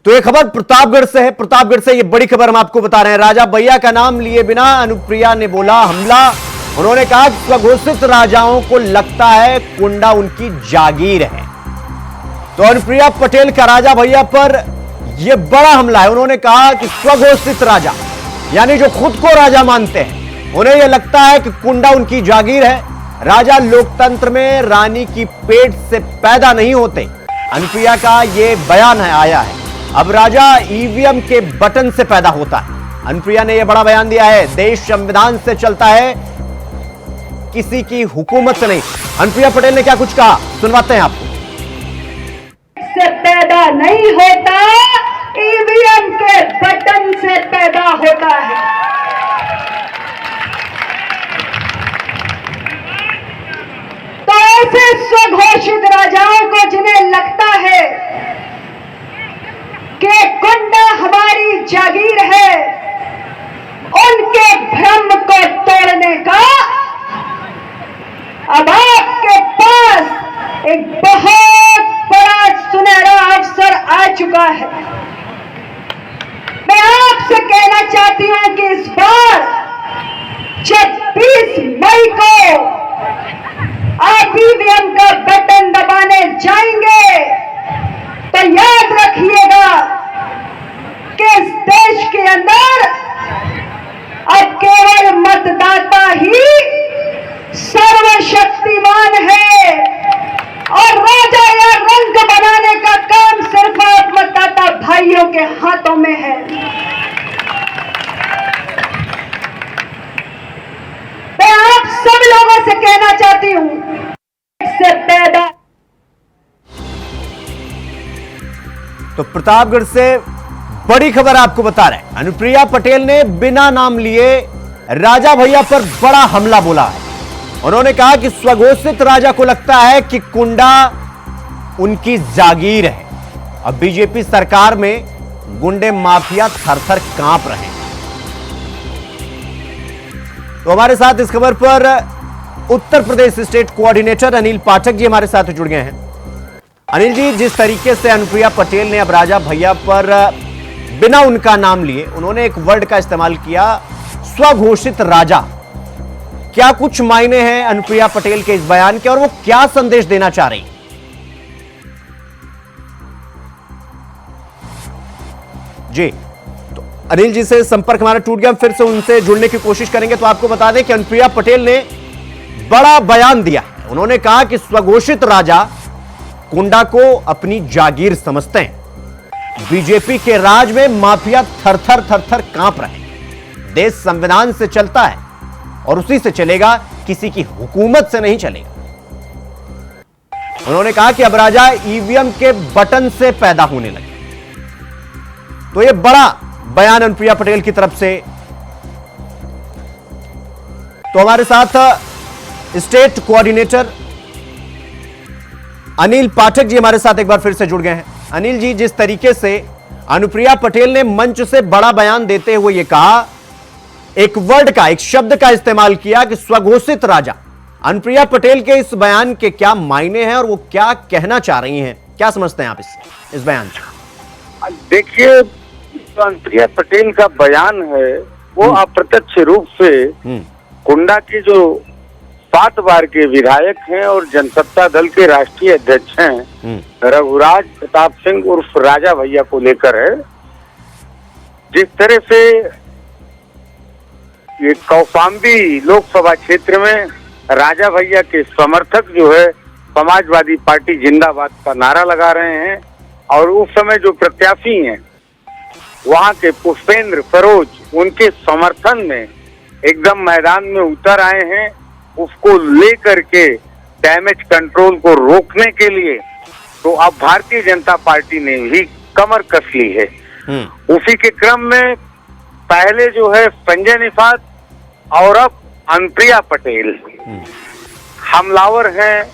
तो ये खबर प्रतापगढ़ से है। प्रतापगढ़ से ये बड़ी खबर हम आपको बता रहे हैं। राजा भैया का नाम लिए बिना अनुप्रिया ने बोला हमला। उन्होंने कहा कि स्वघोषित राजाओं को लगता है कुंडा उनकी जागीर है। तो अनुप्रिया पटेल का राजा भैया पर यह बड़ा हमला है। उन्होंने कहा कि स्वघोषित राजा यानी जो खुद को राजा मानते हैं, उन्हें यह लगता है कि कुंडा उनकी जागीर है। राजा लोकतंत्र में रानी की पेट से पैदा नहीं होते। अनुप्रिया का यह बयान आया है। अब राजा ईवीएम के बटन से पैदा होता है। अनुप्रिया ने यह बड़ा बयान दिया है। देश संविधान से चलता है, किसी की हुकूमत से नहीं। अनुप्रिया पटेल ने क्या कुछ कहा, सुनवाते हैं आपको। से पैदा नहीं होता, ईवीएम के बटन से पैदा होता है। तो ऐसे स्वघोषित राजाओं को जिन्हें लगता है कि कुंडा हमारी जागीर है, उनके भ्रम को तोड़ने का अब आपके पास एक बहुत बड़ा सुनहरा अवसर आ चुका है। मैं आपसे कहना चाहती हूं कि इस बार 26 मई को आप ईवीएम का बटन दबाने जाएंगे तो याद रखिएगा कि इस देश के अंदर अब केवल मतदाता ही सर्वशक्तिमान है और राजा या रंग बनाने का काम सिर्फ आप मतदाता भाइयों के हाथों में है। मैं आप सब लोगों से कहना चाहती हूं, से पैदा। तो प्रतापगढ़ से बड़ी खबर आपको बता रहे हैं। अनुप्रिया पटेल ने बिना नाम लिए राजा भैया पर बड़ा हमला बोला है। उन्होंने कहा कि स्वघोषित राजा को लगता है कि कुंडा उनकी जागीर है। अब बीजेपी सरकार में गुंडे माफिया थर-थर कांप रहे हैं। तो हमारे साथ इस खबर पर उत्तर प्रदेश स्टेट कोऑर्डिनेटर अनिल पाठक जी हमारे साथ जुड़ गए हैं। अनिल जी, जिस तरीके से अनुप्रिया पटेल ने अब राजा भैया पर बिना उनका नाम लिए उन्होंने एक वर्ड का इस्तेमाल किया, स्वघोषित राजा, क्या कुछ मायने हैं अनुप्रिया पटेल के इस बयान के और वो क्या संदेश देना चाह रही? जी, तो अनिल जी से संपर्क हमारा टूट गया, फिर से उनसे जुड़ने की कोशिश करेंगे। तो आपको बता दें कि अनुप्रिया पटेल ने बड़ा बयान दिया है। उन्होंने कहा कि स्वघोषित राजा कुंडा को अपनी जागीर समझते हैं। बीजेपी के राज में माफिया थर-थर कांप रहे हैं। देश संविधान से चलता है और उसी से चलेगा, किसी की हुकूमत से नहीं चलेगा। उन्होंने कहा कि अब राजा ईवीएम के बटन से पैदा होने लगे। तो यह बड़ा बयान अनुप्रिया पटेल की तरफ से। तो हमारे साथ स्टेट कोऑर्डिनेटर अनिल पाठक जी हमारे साथ एक बार फिर से जुड़ गए हैं। अनिल जी, जिस तरीके से अनुप्रिया पटेल ने मंच से बड़ा बयान देते हुए यह कहा, एक वर्ड का, एक शब्द का इस्तेमाल किया कि स्वघोषित राजा, अनुप्रिया पटेल के इस बयान के क्या मायने हैं और वो क्या कहना चाह रही हैं, क्या समझते हैं आप इस बयान से? देखिए, तो अनुप्रिया पटेल का बयान है वो अप्रत्यक्ष रूप से कुंडा की जो 7 बार के विधायक हैं और जनसत्ता दल के राष्ट्रीय अध्यक्ष हैं रघुराज प्रताप सिंह उर्फ राजा भैया को लेकर है। जिस तरह से ये कौशाम्बी लोकसभा क्षेत्र में राजा भैया के समर्थक जो है समाजवादी पार्टी जिंदाबाद का नारा लगा रहे हैं और उस समय जो प्रत्याशी हैं वहां के पुष्पेंद्र फरोज उनके समर्थन में एकदम मैदान में उतर आए हैं, उसको लेकर के डैमेज कंट्रोल को रोकने के लिए। तो अब भारतीय जनता पार्टी ने भी कमर कस ली है। उसी के क्रम में पहले जो है संजय निषाद और अब अनुप्रिया पटेल हमलावर हैं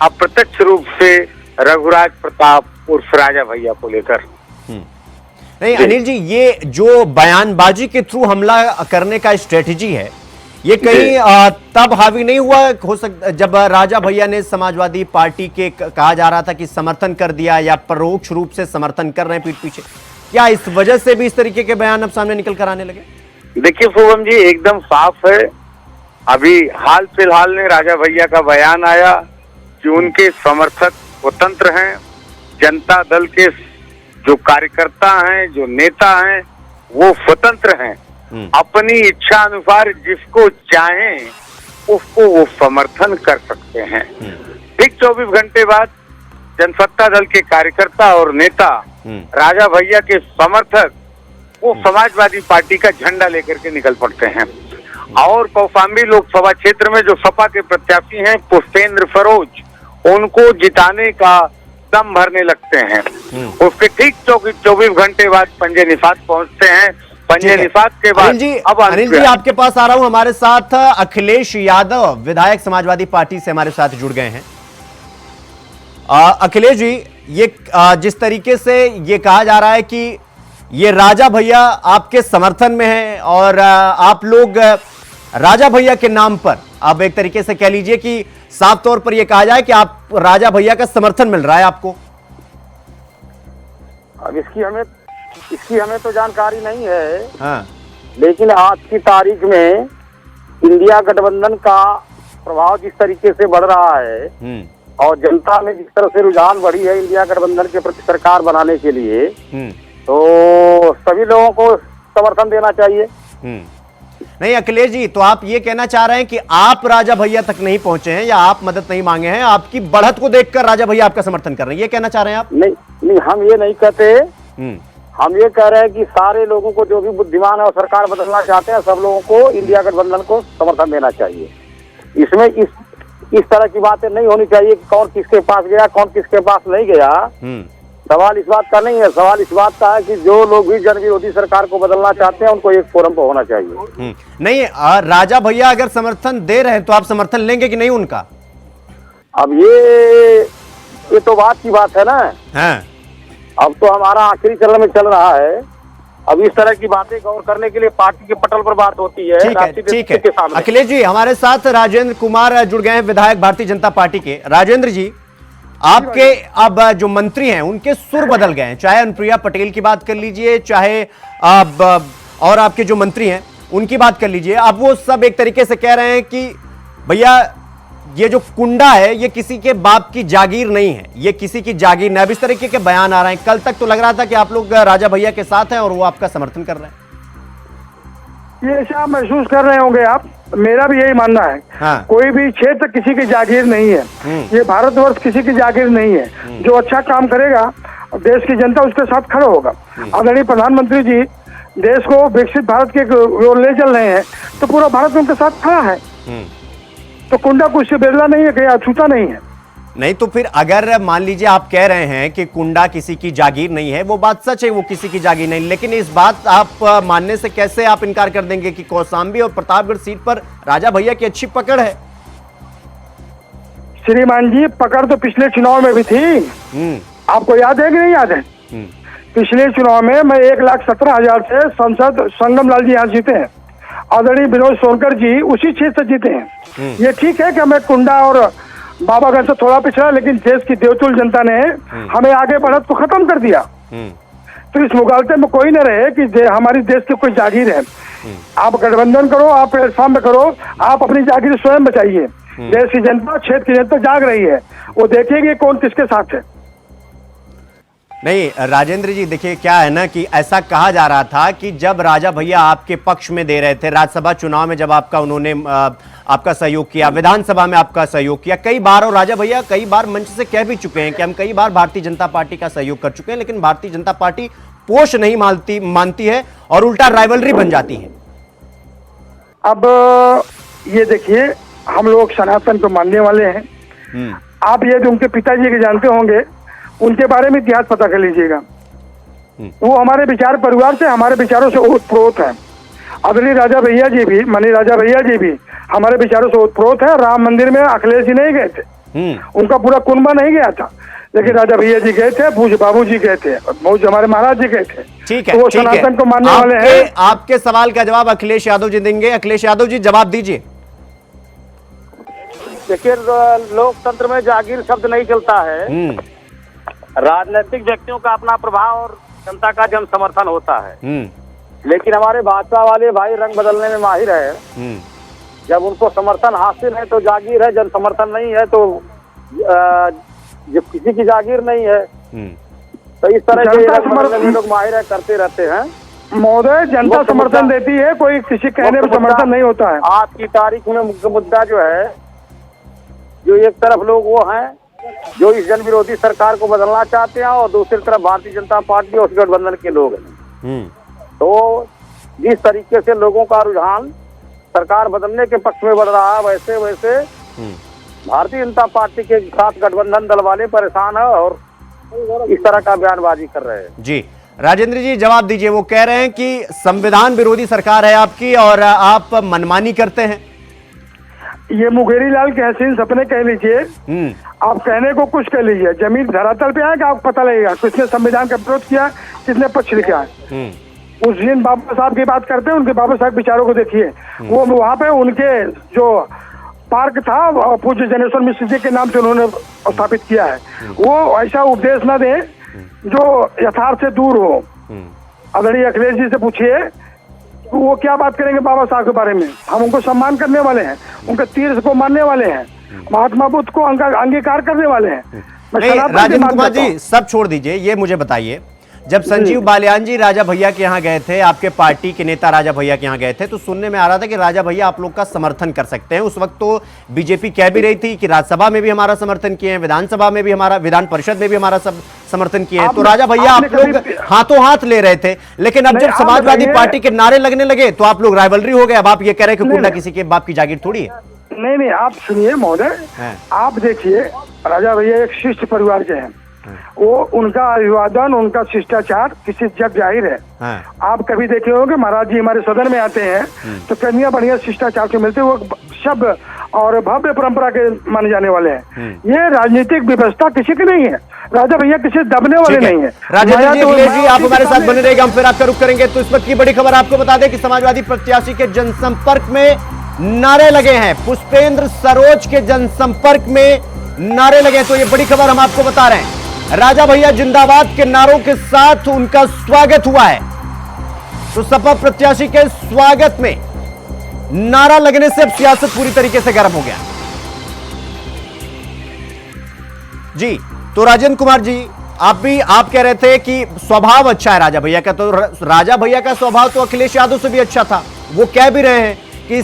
अप्रत्यक्ष रूप से रघुराज प्रताप उर्फ राजा भैया को लेकर। नहीं अनिल जी, ये जो बयानबाजी के थ्रू हमला करने का स्ट्रेटेजी है, ये कहीं तब हावी नहीं हुआ हो सकता जब राजा भैया ने समाजवादी पार्टी के कहा जा रहा था कि समर्थन कर दिया या परोक्ष रूप से समर्थन कर रहे हैं पीठ पीछे, क्या इस वजह से भी इस तरीके के बयान अब सामने निकल कर आने लगे? देखिए शुभम जी, एकदम साफ है। अभी हाल फिलहाल में राजा भैया का बयान आया कि उनके समर्थक स्वतंत्र हैं, जनता दल के जो कार्यकर्ता हैं, जो नेता हैं, वो स्वतंत्र हैं, अपनी इच्छा अनुसार जिसको चाहें उसको वो समर्थन कर सकते हैं। ठीक 24 घंटे बाद जनसत्ता दल के कार्यकर्ता और नेता, राजा भैया के समर्थक, वो समाजवादी पार्टी का झंडा लेकर के निकल पड़ते हैं और कौशाम्बी लोकसभा क्षेत्र में जो सपा के प्रत्याशी हैं पुष्पेंद्र सरोज, उनको जिताने का दम भरने लगते हैं। उसके ठीक 24 घंटे बाद पंजे निफात पहुंचते हैं। पंजे निफात के बाद अनिल जी आपके पास आ रहा हूं। हमारे साथ अखिलेश यादव विधायक समाजवादी पार्टी से हमारे साथ जुड़ गए हैं। अखिलेश जी, ये जिस तरीके से ये कहा जा रहा है कि ये राजा भैया आपके समर्थन में है और आप लोग राजा भैया के नाम पर, आप एक तरीके से कह लीजिए कि साफ तौर पर यह कहा जाए कि आप राजा भैया का समर्थन मिल रहा है आपको। अब इसकी हमें तो जानकारी नहीं है। हाँ। लेकिन आज की तारीख में इंडिया गठबंधन का प्रभाव जिस तरीके से बढ़ रहा है और जनता में जिस तरह से रुझान बढ़ी है इंडिया गठबंधन के प्रति सरकार बनाने के लिए, तो सभी लोगों को समर्थन देना चाहिए। नहीं अखिलेश जी, तो आप ये कहना चाह रहे हैं कि आप राजा भैया तक नहीं पहुंचे हैं या आप मदद नहीं मांगे हैं, आपकी बढ़त को देखकर राजा भैया आपका समर्थन कर रहे हैं, ये कहना चाह रहे हैं आप? नहीं, हम ये नहीं कहते। हम ये कह रहे हैं कि सारे लोगों को, जो भी बुद्धिमान है और सरकार बदलना चाहते हैं, सब लोगों को इंडिया गठबंधन को समर्थन देना चाहिए। इसमें इस तरह की बातें नहीं होनी चाहिए कि कौन किसके पास गया, कौन किसके पास नहीं गया। सवाल इस बात का नहीं है। सवाल इस बात का है कि जो लोग भी जन विरोधी सरकार को बदलना चाहते हैं उनको एक फोरम पर होना चाहिए। नहीं, राजा भैया अगर समर्थन दे रहे हैं तो आप समर्थन लेंगे कि नहीं उनका? अब ये तो बात की बात है ना। हाँ। अब तो हमारा आखिरी चरण में चल रहा है। अब इस तरह की बातें गौर करने के लिए पार्टी के पटल पर बात होती है। ठीक है। अखिलेश जी, हमारे साथ राजेंद्र कुमार जुड़ गए हैं, विधायक भारतीय जनता पार्टी के। राजेंद्र जी, आपके अब जो मंत्री हैं उनके सुर बदल गए हैं, चाहे अनुप्रिया पटेल की बात कर लीजिए, चाहे अब और आपके जो मंत्री हैं उनकी बात कर लीजिए। अब वो सब एक तरीके से कह रहे हैं कि भैया ये जो कुंडा है ये किसी के बाप की जागीर नहीं है, ये किसी की जागीर नहीं। अब इस तरीके के बयान आ रहे हैं। कल तक तो लग रहा था कि आप लोग राजा भैया के साथ हैं और वो आपका समर्थन कर रहे हैं। ये ऐसा आप महसूस कर रहे होंगे आप, मेरा भी यही मानना है। हाँ। कोई भी क्षेत्र किसी की जागीर नहीं है। ये भारतवर्ष किसी की जागीर नहीं है। जो अच्छा काम करेगा देश की जनता उसके साथ खड़ा होगा। आदरणीय प्रधानमंत्री जी देश को विकसित भारत के ओर ले चल रहे हैं तो पूरा भारत उनके साथ खड़ा है। तो कुंडा कुछ से बेदला नहीं है, कहीं अछूता नहीं है। नहीं तो फिर अगर मान लीजिए आप कह रहे हैं कि कुंडा किसी की जागीर नहीं है, वो बात सच है, वो किसी की जागीर नहीं, लेकिन इस बात आप मानने से कैसे आप इनकार कर देंगे कि कौशाम्बी और प्रतापगढ़ सीट पर राजा भैया की अच्छी पकड़ है? श्रीमान जी, पकड़ तो पिछले चुनाव में भी थी। आपको याद है कि नहीं याद है? पिछले चुनाव में मैं 1,17,000 से सांसद संगम लाल जी यहाँ जीते हैं। आदरणीय विनोद सोनकर जी उसी क्षेत्र से जीते हैं। ये ठीक है कि मैं कुंडा और बाबागंज से थोड़ा पिछड़ा, लेकिन देश की देवतुल जनता ने हमें आगे बढ़त को खत्म कर दिया। तो इस मुगालते में कोई न रहे कि हमारी देश की कोई जागीर है। आप गठबंधन करो, आप प्लेटफॉर्म में करो, आप अपनी जागीर स्वयं बचाइए। देश की जनता, क्षेत्र की जनता जाग रही है, वो देखेगी कौन किसके साथ है। नहीं राजेंद्र जी, देखिए क्या है ना कि ऐसा कहा जा रहा था कि जब राजा भैया आपके पक्ष में दे रहे थे राज्यसभा चुनाव में, जब उन्होंने आपका सहयोग किया, विधानसभा में आपका सहयोग किया कई बार, और राजा भैया कई बार मंच से कह भी चुके हैं कि हम कई बार भारतीय जनता पार्टी का सहयोग कर चुके हैं, लेकिन भारतीय जनता पार्टी पोष नहीं मानती है और उल्टा राइवलरी बन जाती है। अब ये देखिए, हम लोग सनातन को मानने वाले हैं। आप ये जो उनके पिताजी के जानते होंगे, उनके बारे में इतिहास पता कर लीजिएगा। वो हमारे विचार परिवार से, हमारे विचारों से ओतप्रोत है। आदरणीय राजा भैया जी भी, माननीय राजा भैया जी भी हमारे विचारों से ओतप्रोत है। राम मंदिर में अखिलेश जी नहीं गए थे, उनका पूरा कुनबा नहीं गया था, लेकिन राजा भैया जी गए थे, भूज बाबू जी गए थे, भूज हमारे महाराज जी गए थे। ठीक है, तो वो सनातन को मानने वाले हैं। आपके सवाल का जवाब अखिलेश यादव जी देंगे। अखिलेश यादव जी जवाब दीजिए। देखिए, लोकतंत्र में जागीर शब्द नहीं चलता है। राजनीतिक व्यक्तियों का अपना प्रभाव और जनता का जन समर्थन होता है। लेकिन हमारे भाजपा वाले भाई रंग बदलने में माहिर है। जब उनको समर्थन हासिल है तो जागीर है, जन समर्थन नहीं है तो जब किसी की जागीर नहीं है। तो इस तरह के लोग माहिर है, करते रहते हैं। महोदय, जनता समर्थन देती है, कोई किसी कहने में समर्थन नहीं होता है। आज की तारीख में मुख्य मुद्दा जो है, जो एक तरफ लोग वो हैं जो इस जन विरोधी सरकार को बदलना चाहते हैं और दूसरी तरफ भारतीय जनता पार्टी और गठबंधन के लोग हैं। तो जिस तरीके से लोगों का रुझान सरकार बदलने के पक्ष में बढ़ रहा है, वैसे वैसे भारतीय जनता पार्टी के साथ गठबंधन दल वाले परेशान है और इस तरह का बयानबाजी कर रहे हैं। जी राजेंद्र जी जवाब दीजिए। वो कह रहे हैं कि संविधान विरोधी सरकार है आपकी और आप मनमानी करते हैं। ये मुंगेरी लाल के हसीन सपने कह लीजिए, आप कहने को कुछ कह लीजिए, जमीन धरातल पे आएगा आपको पता लगेगा किसने संविधान का विरोध किया, किसने पक्ष लिखा है। उस दिन बाबा साहब की बात करते हैं, उनके बाबा साहब विचारों को देखिए। वो वहाँ पे उनके जो पार्क था पूज्य जनेश्वर मिश्र जी के नाम से उन्होंने स्थापित किया है। वो ऐसा उपदेश न दे जो यथार्थ से दूर हो। आदरणीय अखिलेश जी से पूछिए वो क्या बात करेंगे बाबा साहब के बारे में। हम उनको सम्मान करने वाले हैं, उनके तीर्थ को मानने वाले हैं, महात्मा बुद्ध को अंगीकार करने वाले हैं। राजेंद्र कुमार जी सब छोड़ दीजिए, ये मुझे बताइए, जब संजीव बालियान जी राजा भैया के यहाँ गए थे, आपके पार्टी के नेता राजा भैया के यहाँ गए थे, तो सुनने में आ रहा था कि राजा भैया आप लोग का समर्थन कर सकते हैं। उस वक्त तो बीजेपी कह भी रही थी कि राज्यसभा में भी हमारा समर्थन किए हैं, विधानसभा में भी हमारा, विधान परिषद में भी हमारा समर्थन किए हैं। तो राजा भैया आप लोग हाथों हाथ ले रहे थे, लेकिन अब जब समाजवादी पार्टी के नारे लगने लगे तो आप लोग राइवलरी हो गए। अब आप ये कह रहे हैं कि कुंडा किसी के बाप की जागीर थोड़ी है। नहीं, आप सुनिए महोदय, आप देखिए राजा भैया एक शिष्ट परिवार के हैं। वो उनका अभिवादन, उनका शिष्टाचार किसी जग जाहिर है। आप कभी देखे होंगे महाराज जी हमारे सदन में आते हैं तो कन्या बढ़िया शिष्टाचार से मिलते, वो शब्द और भव्य परंपरा के माने जाने वाले हैं। ये राजनीतिक व्यवस्था किसी की नहीं है, राजा भैया किसी दबने वाले नहीं है। राजेंद्र जी आप हमारे साथ बने रहेंगे, हम फिर आपका रुख करेंगे। तो इस वक्त की बड़ी खबर आपको बता दें कि समाजवादी प्रत्याशी के जनसंपर्क में नारे लगे हैं। पुष्पेंद्र सरोज के जनसंपर्क में नारे लगे, तो ये बड़ी खबर हम आपको बता रहे हैं। राजा भैया जिंदाबाद के नारों के साथ उनका स्वागत हुआ है। तो सपा प्रत्याशी के स्वागत में नारा लगने से अब सियासत पूरी तरीके से गर्म हो गया। जी तो राजेंद्र कुमार जी आप कह रहे थे कि स्वभाव अच्छा है राजा भैया का, तो राजा भैया का स्वभाव तो अखिलेश यादव से भी अच्छा था। वो कह भी रहे हैं कि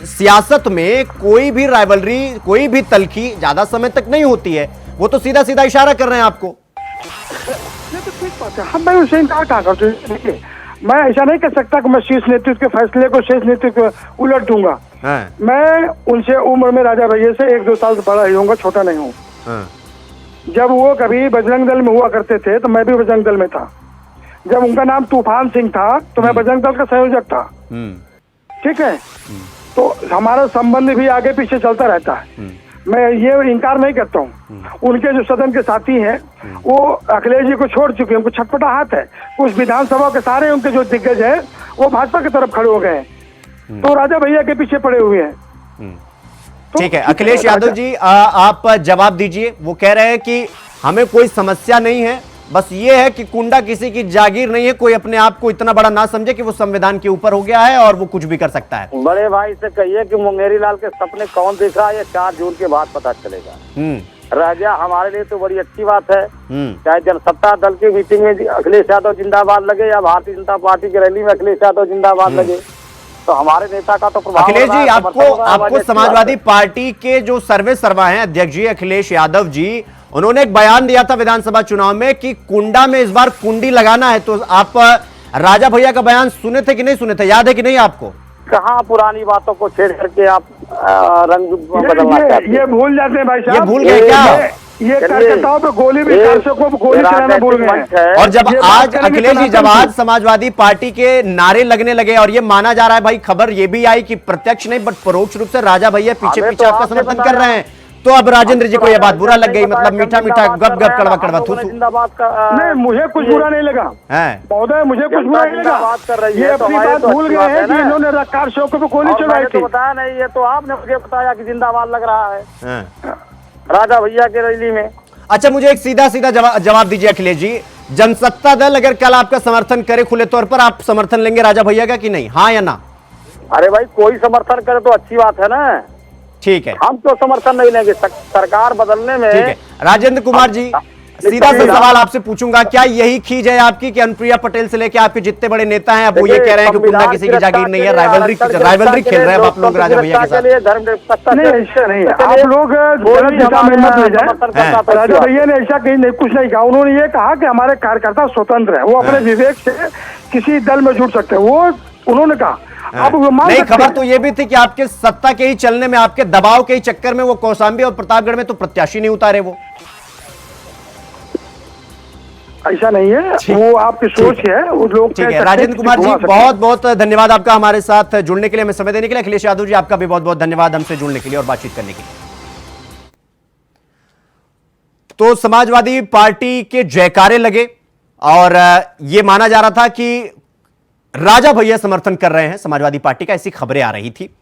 सियासत में कोई भी राइवलरी, कोई भी तलखी ज्यादा समय तक नहीं होती है। वो तो सीधा सीधा इशारा कर रहे हैं आपको। नहीं तो ठीक बात है, हम मैं उसे इनकार कहा करते हैं। देखिए मैं ऐसा नहीं कर सकता कि मैं शीर्ष नेतृत्व के फैसले को शीर्ष नेतृत्व उलट दूंगा। मैं उनसे उम्र में राजा भैया से 1-2 साल बड़ा ही होऊंगा, छोटा नहीं हूँ। जब वो कभी बजरंग दल में हुआ करते थे तो मैं भी बजरंग दल में था। जब उनका नाम तूफान सिंह था तो मैं बजरंग दल का संयोजक था। ठीक है, तो हमारा संबंध भी आगे पीछे चलता रहता है। मैं ये इनकार नहीं करता हूँ। उनके जो सदन के साथी हैं वो अखिलेश जी को छोड़ चुके हैं, उनको छटपटा हाथ है। कुछ विधानसभा के सारे उनके जो दिग्गज हैं वो भाजपा की तरफ खड़े हो गए हैं, तो राजा भैया के पीछे पड़े हुए हैं। ठीक है अखिलेश यादव जी आप जवाब दीजिए। वो कह रहे हैं कि हमें कोई समस्या नहीं है, बस ये है कि कुंडा किसी की जागीर नहीं है। कोई अपने आप को इतना बड़ा ना समझे कि वो संविधान के ऊपर हो गया है और वो कुछ भी कर सकता है। बड़े भाई से कहिए कि मुंगेरी लाल के सपने कौन देख रहा है, ये 4 जून के बाद पता चलेगा। राजा हमारे लिए तो बड़ी अच्छी बात है, चाहे जनसत्ता दल की मीटिंग में अखिलेश यादव जिंदाबाद लगे या भारतीय जनता पार्टी की रैली में अखिलेश यादव जिंदाबाद लगे, तो हमारे नेता का तो प्रभाव। अखिलेश जी आपको समाजवादी पार्टी के जो सर्वे सर्वा हैं अध्यक्ष जी अखिलेश यादव जी, उन्होंने एक बयान दिया था विधानसभा चुनाव में कि कुंडा में इस बार कुंडी लगाना है। तो आप राजा भैया का बयान सुने थे कि नहीं सुने थे, याद है कि नहीं आपको? कहाँ पुरानी बातों को छेड़ करके आप रंग बदलना चाहते हैं? ये भूल जाते हैं भाई साहब, ये भूल गए क्या? ये कार्यकर्ताओं पे गोली भी गोली चलाना भूल गए। और जब आज अखिलेश जी जब आज समाजवादी पार्टी के नारे लगने लगे और ये माना जा रहा है, भाई खबर ये भी आई कि प्रत्यक्ष नहीं बट परोक्ष रूप से राजा भैया पीछे पीछे आपका समर्थन कर रहे हैं, तो अब राजेंद्र जी को यह बात बुरा लग गई, मतलब मीठा मीठा गप गप कड़वा कड़वा थू थू। नहीं मुझे कुछ बुरा नहीं लगा महोदय, मुझे कुछ बुरा नहीं लगा। ये अपनी बात भूल गए हैं कि इन्होंने रफ्तार शौक पे गोली चलाई थी। बताया नहीं, ये तो आपने मुझे बताया कि जिंदाबाद लग रहा है राजा भैया के रैली में। अच्छा मुझे एक सीधा सीधा जवाब दीजिए अखिलेश जी, जनसत्ता दल अगर कल आपका समर्थन करे खुले तौर पर, आप समर्थन लेंगे राजा भैया का कि नहीं, हाँ या ना? अरे भाई कोई समर्थन करे तो अच्छी बात है ना। ठीक है, हम तो समर्थन नहीं लेंगे, सरकार बदलने में। ठीक है। राजेंद्र कुमार जी, सीधा सा सवाल आपसे पूछूंगा, क्या यही खीज है आपकी कि अनुप्रिया पटेल से लेके आपके जितने बड़े नेता हैं अब वो ये कह रहे हैं कि कुंडा किसी की जागीर नहीं है, राइवलरी खेल रहे हैं अब आप लोग राजा भैया के साथ? नहीं, ऐसा नहीं है। आप लोग गलत दिशा में मत ले जाए। राजा भैया ने ऐसा कहीं नहीं, कुछ नहीं कहा। उन्होंने ये कहा कि हमारे कार्यकर्ता स्वतंत्र है, वो अपने विवेक से किसी दल में जुड़ सकते हैं, वो उन्होंने कहा। अब नहीं, खबर तो ये भी थी कि आपके सत्ता के ही चलने में, आपके दबाव के ही चक्कर में वो कौशाम्बी और प्रतापगढ़ में तो प्रत्याशी नहीं उतारे वो। ऐसा नहीं है, वो आपकी सोच है, वो लोग। ठीक है, राजेंद्र कुमार जी बहुत बहुत धन्यवाद आपका हमारे साथ जुड़ने के लिए, हमें समय देने के लिए। अखिलेश यादव जी आपका भी बहुत बहुत धन्यवाद हमसे जुड़ने के लिए और बातचीत करने के लिए। तो समाजवादी पार्टी के जयकारे लगे और यह माना जा रहा था कि राजा भैया समर्थन कर रहे हैं समाजवादी पार्टी का, ऐसी खबरें आ रही थी।